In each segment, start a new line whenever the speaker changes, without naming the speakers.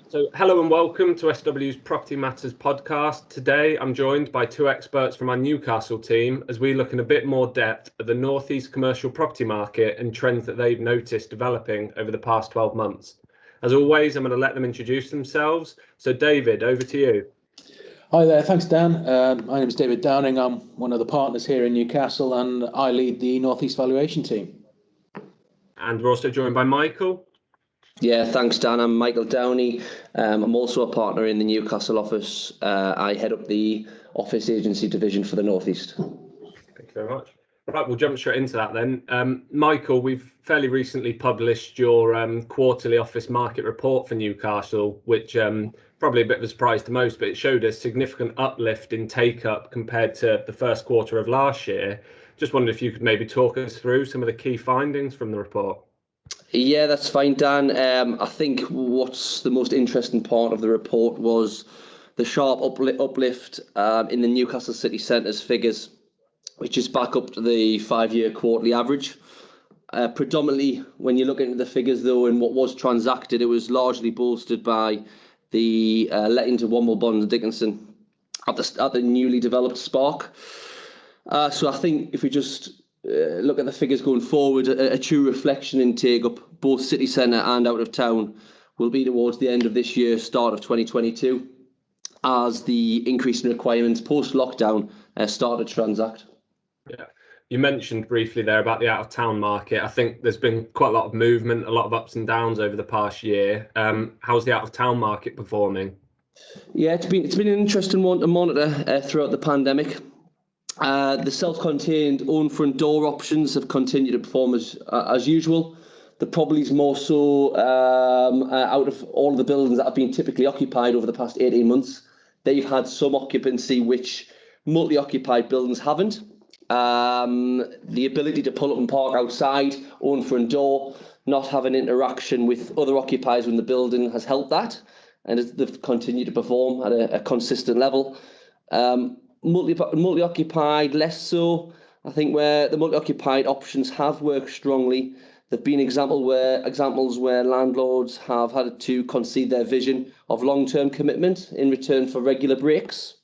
So, hello and welcome to SW's Property Matters podcast. Today, I'm joined by two experts from our Newcastle team as we look in a bit more depth at the Northeast commercial property market and trends that they've noticed developing over the past 12 months. As always, I'm going to let them introduce themselves. So, David, over to you.
Hi there, thanks Dan. My name is David Downing. I'm one of the partners here in Newcastle and I lead the Northeast Valuation team.
And we're also joined by Michael.
Yeah, thanks, Dan. I'm Michael Downey. I'm also a partner in the Newcastle office. I head up the office agency division for the Northeast.
Thank you very much. Right, we'll jump straight into that then. Michael, we've fairly recently published your quarterly office market report for Newcastle, which probably a bit of a surprise to most, but it showed a significant uplift in take-up compared to the first quarter of last year. Just wondered if you could maybe talk us through some of the key findings from the report.
Yeah, that's fine, Dan. I think what's the most interesting part of the report was the sharp uplift in the Newcastle city centre's figures, which is back up to the 5-year quarterly average. Predominantly, when you look into the figures, though, and what was transacted, it was largely bolstered by the letting to Womble, Bond and Dickinson at the newly developed Spark. So I think if we just look at the figures going forward, a true reflection in take-up, both city centre and out of town, will be towards the end of this year, start of 2022, as the increase in requirements post-lockdown start to transact.
Yeah, you mentioned briefly there about the out-of-town market. I think there's been quite a lot of movement, a lot of ups and downs over the past year. How's the out-of-town market performing?
Yeah, it's been an interesting one to monitor throughout the pandemic. The self-contained own front door options have continued to perform as usual. The Probably's more so out of all of the buildings that have been typically occupied over the past 18 months. They've had some occupancy which multi-occupied buildings haven't. The ability to pull up and park outside, own front door, not having interaction with other occupiers in the building has helped that, and they've continued to perform at a consistent level. Multi-occupied, less so. I think where the multi-occupied options have worked strongly, there've been examples where landlords have had to concede their vision of long-term commitment in return for regular breaks.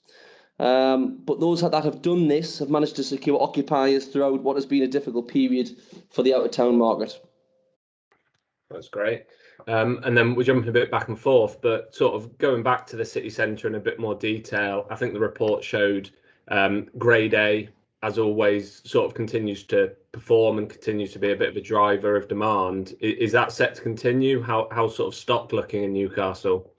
But those that have done this have managed to secure occupiers throughout what has been a difficult period for the out-of-town market.
That's great. And then we're jumping a bit back and forth, but sort of going back to the city centre in a bit more detail, I think the report showed Grade A, as always, sort of continues to perform and continues to be a bit of a driver of demand. Is that set to continue? How sort of stock looking in Newcastle?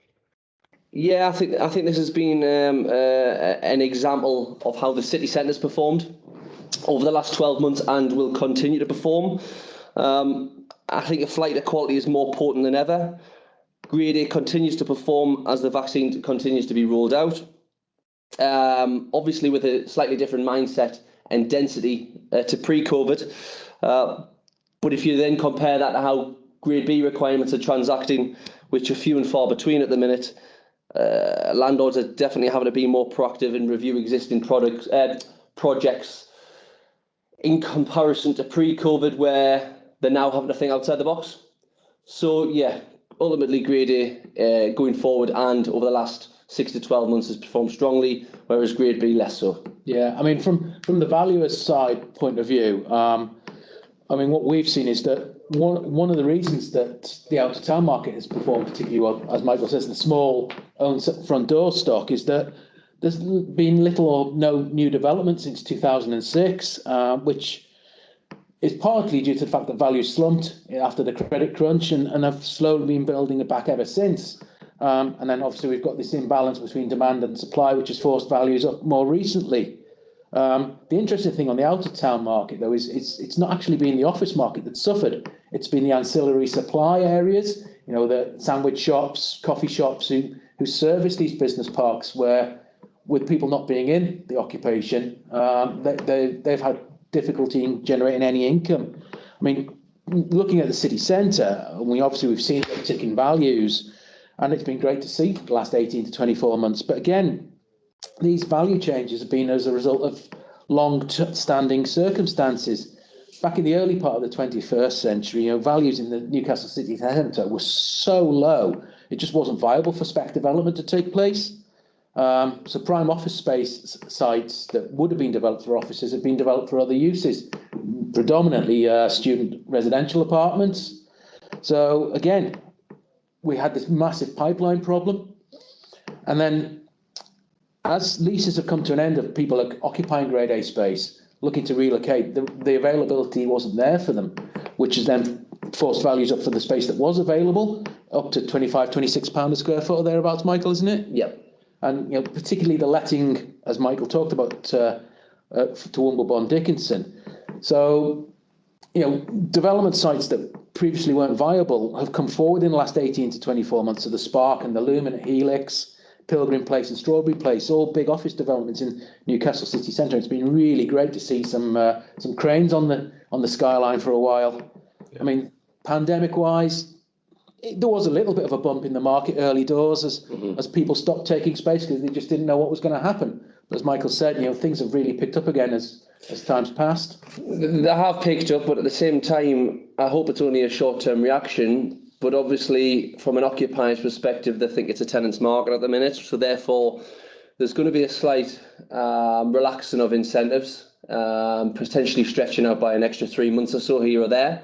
Yeah, I think this has been an example of how the city centre has performed over the last 12 months and will continue to perform. I think a flight to quality is more potent than ever. Grade A continues to perform as the vaccine continues to be rolled out. Obviously with a slightly different mindset and density to pre-COVID. But if you then compare that to how Grade B requirements are transacting, which are few and far between at the minute, landlords are definitely having to be more proactive and review existing projects in comparison to pre-COVID, where they're now having to think outside the box. So yeah, ultimately Grade A going forward and over the last 6 to 12 months has performed strongly, whereas Grade B less so.
Yeah, I mean, from the valuer's side point of view, I mean, what we've seen is that one of the reasons that the out-of-town market has performed particularly well, as Michael says, the small own front door stock, is that there's been little or no new development since 2006, which is partly due to the fact that values slumped after the credit crunch and have slowly been building it back ever since. And then obviously we've got this imbalance between demand and supply, which has forced values up more recently. The interesting thing on the out-of-town market, though, is it's not actually been the office market that suffered. It's been the ancillary supply areas, you know, the sandwich shops, coffee shops who service these business parks, where with people not being in the occupation, they've had difficulty in generating any income. I mean, looking at the city centre, we've seen a tick in values, and it's been great to see the last 18 to 24 months. But again, these value changes have been as a result of long-standing circumstances. Back in the early part of the 21st century, values in the Newcastle city centre were so low it just wasn't viable for spec development to take place. So prime office space sites that would have been developed for offices have been developed for other uses, predominantly student residential apartments. So again, we had this massive pipeline problem. And then as leases have come to an end of people occupying grade A space, looking to relocate, the availability wasn't there for them, which has then forced values up for the space that was available, up to £25, £26 a square foot or thereabouts, Michael, isn't it?
Yep.
And particularly the letting, as Michael talked about, to Wimbledon Dickinson. So, development sites that previously weren't viable have come forward in the last 18 to 24 months. So the Spark and the Lumen at Helix, Pilgrim Place and Strawberry Place, all big office developments in Newcastle city centre. It's been really great to see some cranes on the skyline for a while. Yeah. I mean, pandemic-wise, there was a little bit of a bump in the market early doors as people stopped taking space because they just didn't know what was going to happen. But as Michael said, things have really picked up again as time's passed.
They have picked up, but at the same time, I hope it's only a short-term reaction. But obviously, from an occupier's perspective, they think it's a tenant's market at the minute. So therefore, there's going to be a slight relaxing of incentives, potentially stretching out by an extra 3 months or so here or there.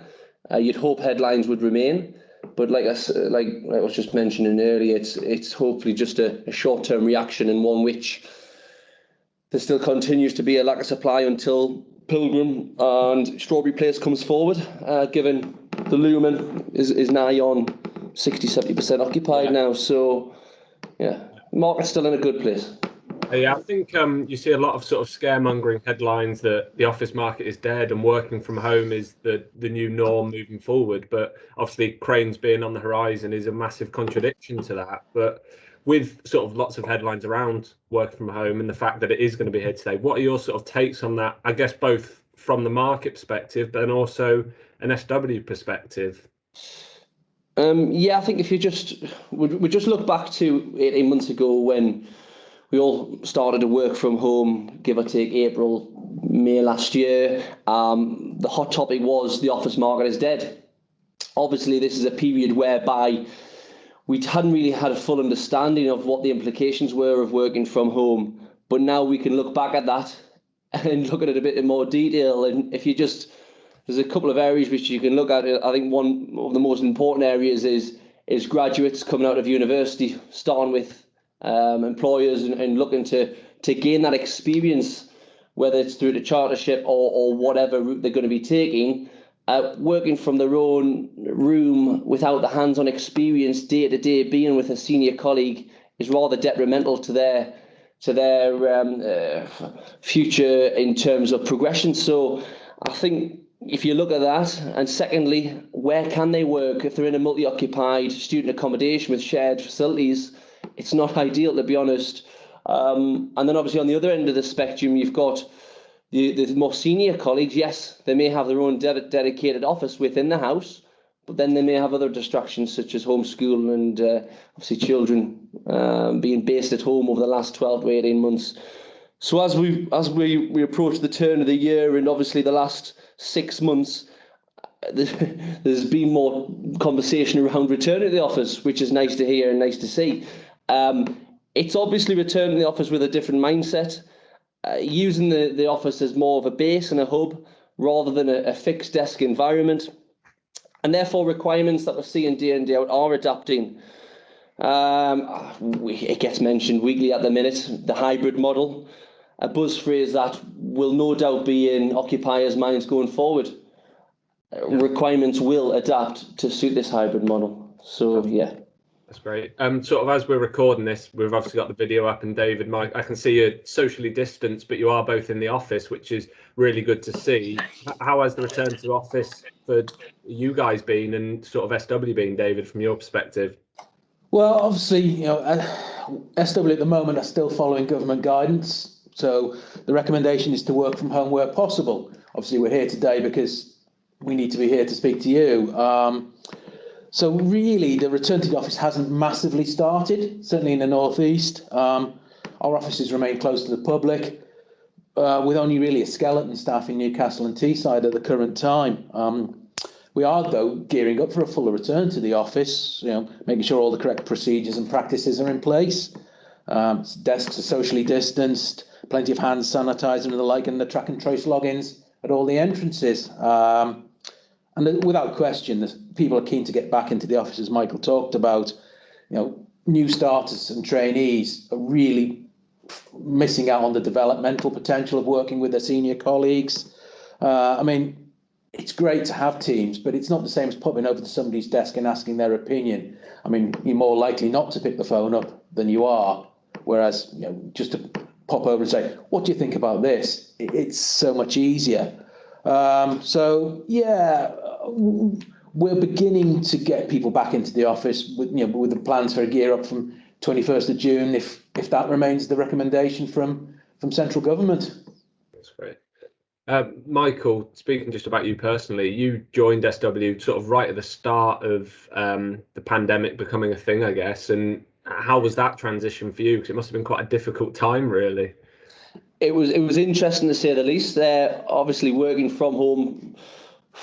You'd hope headlines would remain. But like I was just mentioning earlier, it's hopefully just a short-term reaction, and one which there still continues to be a lack of supply until Pilgrim and Strawberry Place comes forward, given the Lumen is nigh on 60-70% occupied now. So, yeah, market's still in a good place.
Yeah, I think you see a lot of sort of scaremongering headlines that the office market is dead and working from home is the new norm moving forward. But obviously, cranes being on the horizon is a massive contradiction to that. But with sort of lots of headlines around working from home and the fact that it is going to be here today, what are your sort of takes on that? I guess both from the market perspective, but then also an SW perspective.
Yeah, I think if we just look back to 18 months ago when we all started to work from home, give or take April, May last year. The hot topic was the office market is dead. Obviously, this is a period whereby we hadn't really had a full understanding of what the implications were of working from home. But now we can look back at that and look at it a bit in more detail. And if you there's a couple of areas which you can look at. I think one of the most important areas is graduates coming out of university, starting with employers and looking to gain that experience, whether it's through the chartership or whatever route they're going to be taking, working from their own room without the hands-on experience day to day, being with a senior colleague is rather detrimental to their future in terms of progression. So I think if you look at that, and secondly, where can they work if they're in a multi-occupied student accommodation with shared facilities? It's not ideal, to be honest. And then obviously on the other end of the spectrum, you've got the more senior colleagues. Yes, they may have their own dedicated office within the house, but then they may have other distractions such as homeschool and obviously children being based at home over the last 12 to 18 months. So as we approach the turn of the year and obviously the last 6 months, there's been more conversation around returning to the office, which is nice to hear and nice to see. It's obviously returning to the office with a different mindset, using the office as more of a base and a hub rather than a fixed desk environment. And therefore requirements that we're seeing day in, day out are adapting. It gets mentioned weekly at the minute, the hybrid model, a buzz phrase that will no doubt be in occupiers' minds going forward. Requirements will adapt to suit this hybrid model. So, yeah.
That's great. Sort of as we're recording this, we've obviously got the video up, and David, Mike, I can see you socially distanced, but you are both in the office, which is really good to see. How has the return to office for you guys been, and sort of SW been, David, from your perspective?
Well, obviously, SW at the moment are still following government guidance. So the recommendation is to work from home where possible. Obviously, we're here today because we need to be here to speak to you. So really, the return to the office hasn't massively started, certainly in the northeast. Our offices remain closed to the public, with only really a skeleton staff in Newcastle and Teesside at the current time. We are, though, gearing up for a fuller return to the office, making sure all the correct procedures and practices are in place. Desks are socially distanced, plenty of hand sanitizer and the like, and the track and trace logins at all the entrances. And without question, people are keen to get back into the office, as Michael talked about. New starters and trainees are really missing out on the developmental potential of working with their senior colleagues. It's great to have teams, but it's not the same as popping over to somebody's desk and asking their opinion. You're more likely not to pick the phone up than you are, whereas just to pop over and say, what do you think about this? It's so much easier. We're beginning to get people back into the office with the plans for a gear up from 21st of June, if that remains the recommendation from central government.
That's great. Michael, speaking just about you personally, you joined SW sort of right at the start of the pandemic becoming a thing, I guess. And how was that transition for you? Because it must have been quite a difficult time, really.
It was interesting to say the least. They're obviously working from home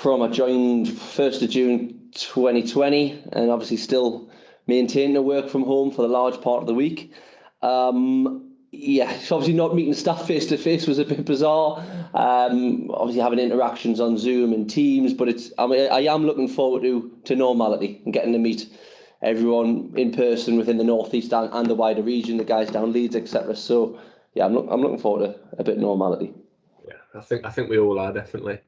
I joined 1st of June 2020, and obviously still maintaining to work from home for the large part of the week. Obviously not meeting staff face to face was a bit bizarre. Obviously having interactions on Zoom and Teams, but I am looking forward to normality and getting to meet everyone in person within the Northeast and the wider region, the guys down Leeds, etc. So I'm looking forward to a bit of normality.
Yeah, I think we all are, definitely.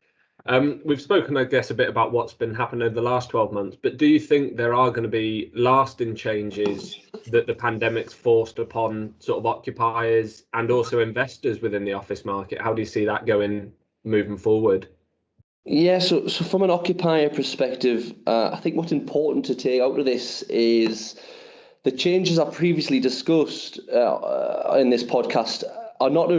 We've spoken, I guess, a bit about what's been happening over the last 12 months, but do you think there are going to be lasting changes that the pandemic's forced upon sort of occupiers and also investors within the office market? How do you see that going moving forward?
Yeah, so from an occupier perspective, I think what's important to take out of this is the changes I previously discussed in this podcast are not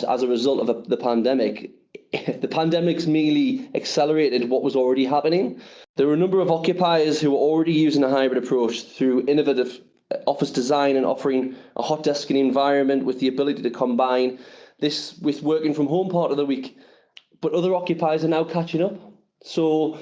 as a result of the pandemic. The pandemic's merely accelerated what was already happening. There were a number of occupiers who were already using a hybrid approach through innovative office design and offering a hot desking environment with the ability to combine this with working from home part of the week. But other occupiers are now catching up. So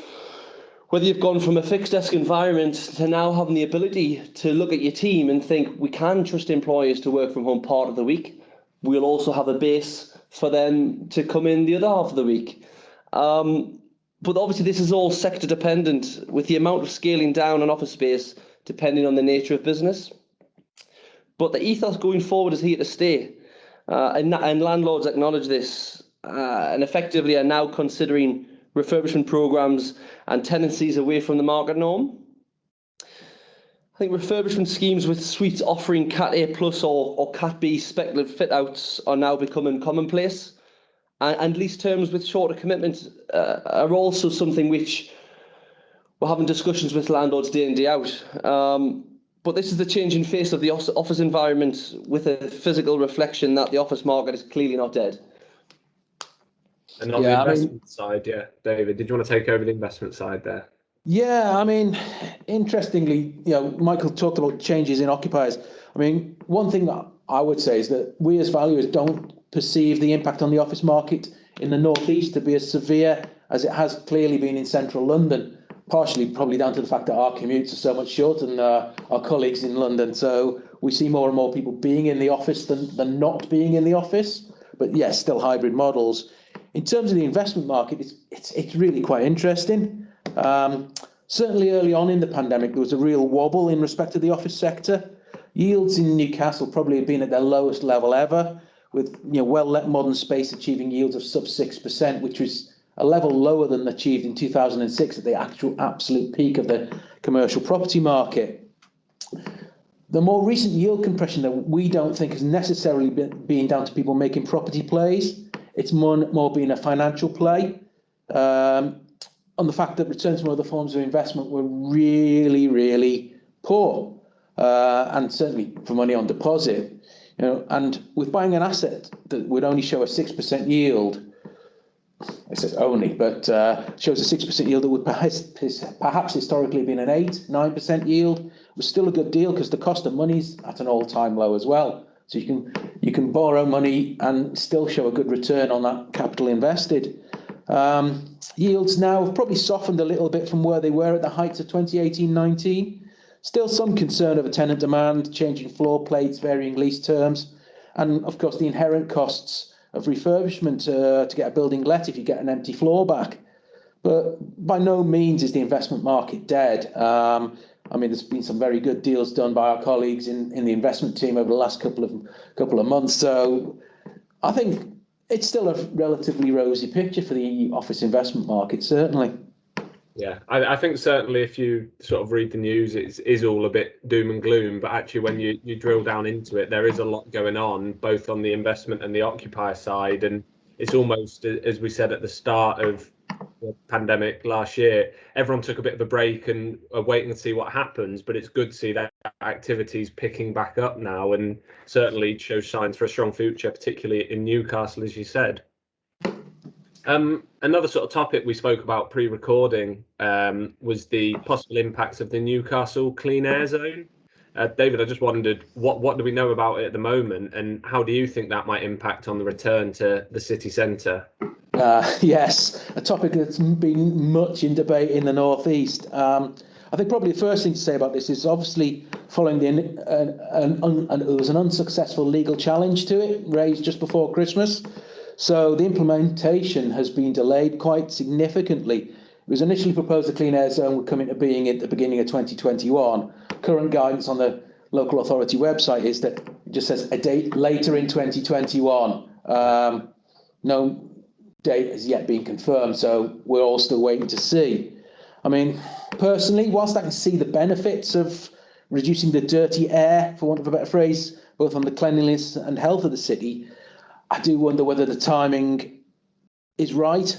whether you've gone from a fixed desk environment to now having the ability to look at your team and think, we can trust employers to work from home part of the week, we'll also have a base for them to come in the other half of the week. But obviously this is all sector dependent, with the amount of scaling down on office space depending on the nature of business. But the ethos going forward is here to stay. And landlords acknowledge this and effectively are now considering refurbishment programs and tenancies away from the market norm. I think refurbishment schemes with suites offering Cat A plus or Cat B speculative fit outs are now becoming commonplace. And lease terms with shorter commitments are also something which we're having discussions with landlords day in, day out. But this is the changing face of the office environment, with a physical reflection that the office market is clearly not dead.
And on the investment side, David, did you want to take over the investment side there?
Yeah, interestingly, Michael talked about changes in occupiers. One thing that I would say is that we as valuers don't perceive the impact on the office market in the Northeast to be as severe as it has clearly been in central London, partially probably down to the fact that our commutes are so much shorter than our colleagues in London. So we see more and more people being in the office than not being in the office. But yes, still hybrid models. In terms of the investment market, it's really quite interesting. Certainly early on in the pandemic, there was a real wobble in respect to the office sector. Yields in Newcastle probably have been at their lowest level ever, with well-let modern space achieving yields of sub 6%, which was a level lower than achieved in 2006 at the actual absolute peak of the commercial property market. The more recent yield compression that we don't think has necessarily been down to people making property plays. It's more being a financial play. On the fact that returns from other forms of investment were really, really poor, and certainly for money on deposit. And with buying an asset that would only show a 6% yield, it says only, but shows a 6% yield that would perhaps historically been an 8-9% yield, was still a good deal because the cost of money's at an all-time low as well. So you can borrow money and still show a good return on that capital invested. Yields now have probably softened a little bit from where they were at the heights of 2018-19. Still some concern over tenant demand, changing floor plates, varying lease terms, and of course the inherent costs of refurbishment to get a building let if you get an empty floor back. But by no means is the investment market dead. I mean, there's been some very good deals done by our colleagues in the investment team over the last couple of months. So I think it's still a relatively rosy picture for the office investment market, certainly.
Yeah, I think certainly if you sort of read the news, it is all a bit doom and gloom. But actually, when you drill down into it, there is a lot going on, both on the investment and the occupier side. And it's almost, as we said at the start of the pandemic last year, everyone took a bit of a break and are waiting to see what happens. But it's good to see that activity's picking back up now, and certainly shows signs for a strong future, particularly in Newcastle, as you said. Another sort of topic we spoke about pre-recording was the possible impacts of the Newcastle clean air zone. David, I just wondered, what do we know about it at the moment, and how do you think that might impact on the return to the city centre?
Yes, a topic that's been much in debate in the North East. I think probably the first thing to say about this is obviously following it was an unsuccessful legal challenge to it raised just before Christmas. So the implementation has been delayed quite significantly. It was initially proposed the clean air zone would come into being at the beginning of 2021. Current guidance on the local authority website is that it just says a date later in 2021. No date has yet been confirmed, so we're all still waiting to see. I mean, personally, whilst I can see the benefits of reducing the dirty air, for want of a better phrase, both on the cleanliness and health of the city, I do wonder whether the timing is right.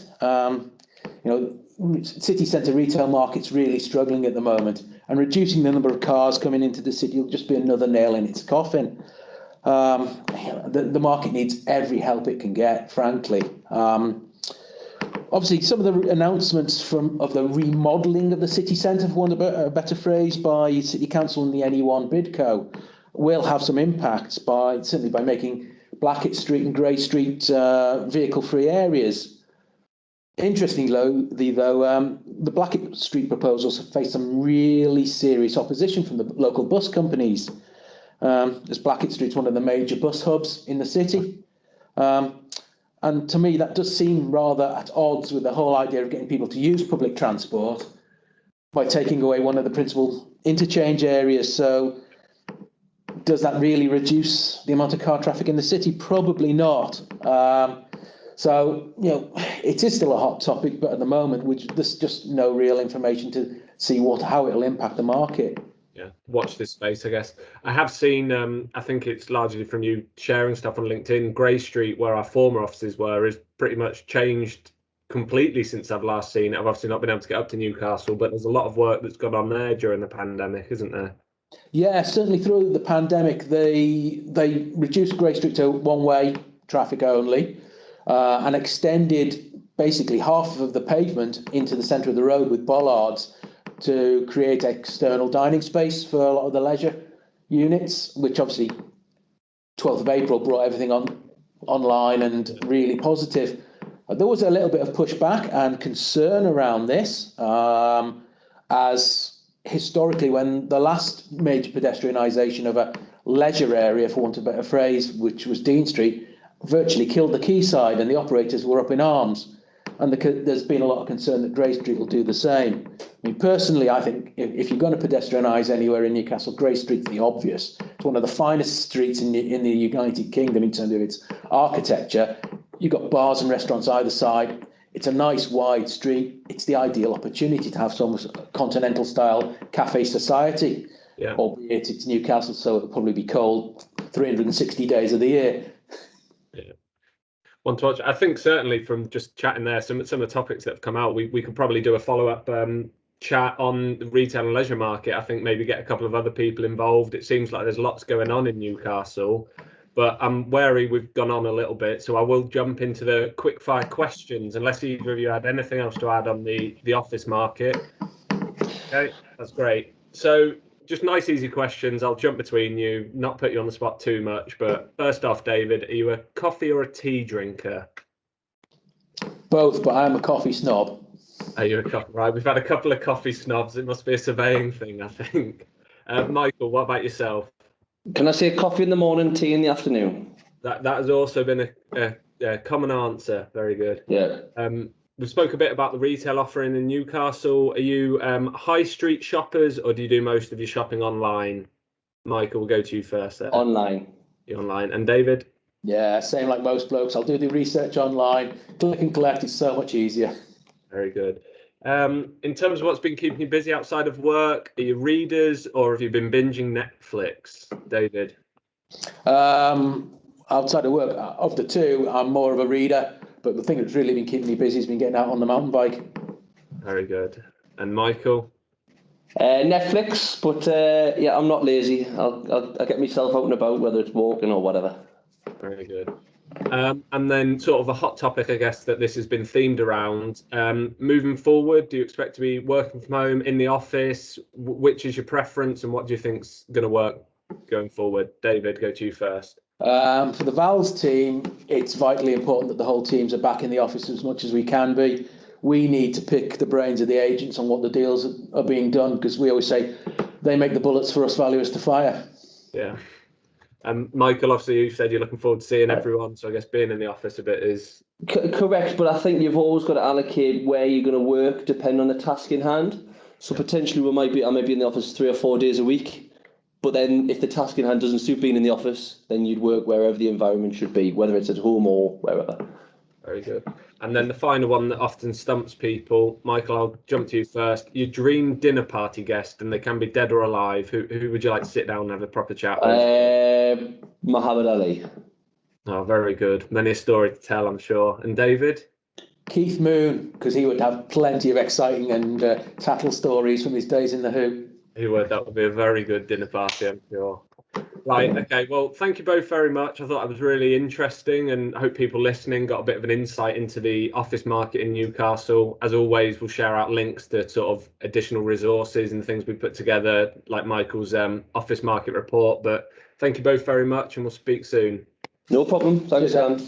City centre retail market's really struggling at the moment, and reducing the number of cars coming into the city will just be another nail in its coffin. The market needs every help it can get, frankly. Obviously, some of the announcements of the remodelling of the city centre, for want of a better phrase, by City Council and the NE1 Bidco will have some impacts certainly by making Blackett Street and Grey Street vehicle-free areas. Interestingly, though, the Blackett Street proposals have faced some really serious opposition from the local bus companies, as Blackett Street's one of the major bus hubs in the city. And to me, that does seem rather at odds with the whole idea of getting people to use public transport by taking away one of the principal interchange areas. So does that really reduce the amount of car traffic in the city? Probably not. So, it is still a hot topic, but at the moment, there's just no real information to see how it'll impact the market.
Yeah, watch this space, I guess. I have seen, I think it's largely from you sharing stuff on LinkedIn, Grey Street, where our former offices were, is pretty much changed completely since I've last seen it. I've obviously not been able to get up to Newcastle, but there's a lot of work that's gone on there during the pandemic, isn't there?
Yeah, certainly through the pandemic, they reduced Grey Street to one-way traffic only, and extended basically half of the pavement into the centre of the road with bollards to create external dining space for a lot of the leisure units, which obviously 12th of April brought everything online and really positive. There was a little bit of pushback and concern around this, as historically, when the last major pedestrianisation of a leisure area, for want of a better phrase, which was Dean Street, virtually killed the quayside and the operators were up in arms. And there's been a lot of concern that Grey Street will do the same. I mean, personally, I think if you're going to pedestrianise anywhere in Newcastle, Grey Street's the obvious. It's one of the finest streets in the United Kingdom in terms of its architecture. You've got bars and restaurants either side. It's a nice wide street. It's the ideal opportunity to have some continental-style cafe society.
Yeah.
Albeit it's Newcastle, so it'll probably be cold 360 days of the year.
Yeah. One to watch. I think certainly from just chatting there, some of the topics that have come out, we could probably do a follow-up chat on the retail and leisure market. I think maybe get a couple of other people involved. It seems like there's lots going on in Newcastle, but I'm wary we've gone on a little bit, so I will jump into the quick-fire questions, unless either of you had anything else to add on the office market. Okay, that's great. So just nice, easy questions. I'll jump between you, not put you on the spot too much. But first off, David, are you a coffee or a tea drinker?
Both, but I'm a coffee snob.
Are you a coffee? Right, we've had a couple of coffee snobs. It must be a surveying thing, I think. Michael, what about yourself?
Can I say coffee in the morning, tea in the afternoon?
That has also been a common answer. Very good.
Yeah.
We spoke a bit about the retail offering in Newcastle. Are you high street shoppers, or do you do most of your shopping online? Michael, we'll go to you first there.
Online.
You're online. And David?
Yeah, same like most blokes. I'll do the research online. Click and collect is so much easier.
Very good. In terms of what's been keeping you busy outside of work, are you readers or have you been binging Netflix, David?
Outside of work, of the two, I'm more of a reader. But the thing that's really been keeping me busy has been getting out on the mountain bike.
Very good. And Michael?
Netflix, but yeah, I'm not lazy. I'll get myself out and about, whether it's walking or whatever.
Very good. And then sort of a hot topic, I guess, that this has been themed around. Moving forward, do you expect to be working from home, in the office? Which is your preference and what do you think's going to work going forward? David, go to you first.
For the Vals team, it's vitally important that the whole teams are back in the office as much as we can be. We need to pick the brains of the agents on what the deals are being done, because we always say they make the bullets for us valuers to fire.
Yeah. Michael, obviously, you said you're looking forward to seeing everyone, so I guess being in the office a bit is...
Correct, but I think you've always got to allocate where you're going to work depending on the task in hand. So potentially I might be in the office 3 or 4 days a week, but then if the task in hand doesn't suit being in the office, then you'd work wherever the environment should be, whether it's at home or wherever.
Very good. And then the final one that often stumps people, Michael, I'll jump to you first. Your dream dinner party guest, and they can be dead or alive. Who would you like to sit down and have a proper chat with?
Muhammad Ali.
Oh, very good. Many a story to tell, I'm sure. And David?
Keith Moon, because he would have plenty of exciting and tattle stories from his days in the Who.
He would. That would be a very good dinner party, I'm sure. Right, okay, well, thank you both very much. I thought it was really interesting and I hope people listening got a bit of an insight into the office market in Newcastle. As always, we'll share out links to sort of additional resources and things we put together, like Michael's office market report. But thank you both very much and we'll speak soon.
No problem. Thanks, Sam.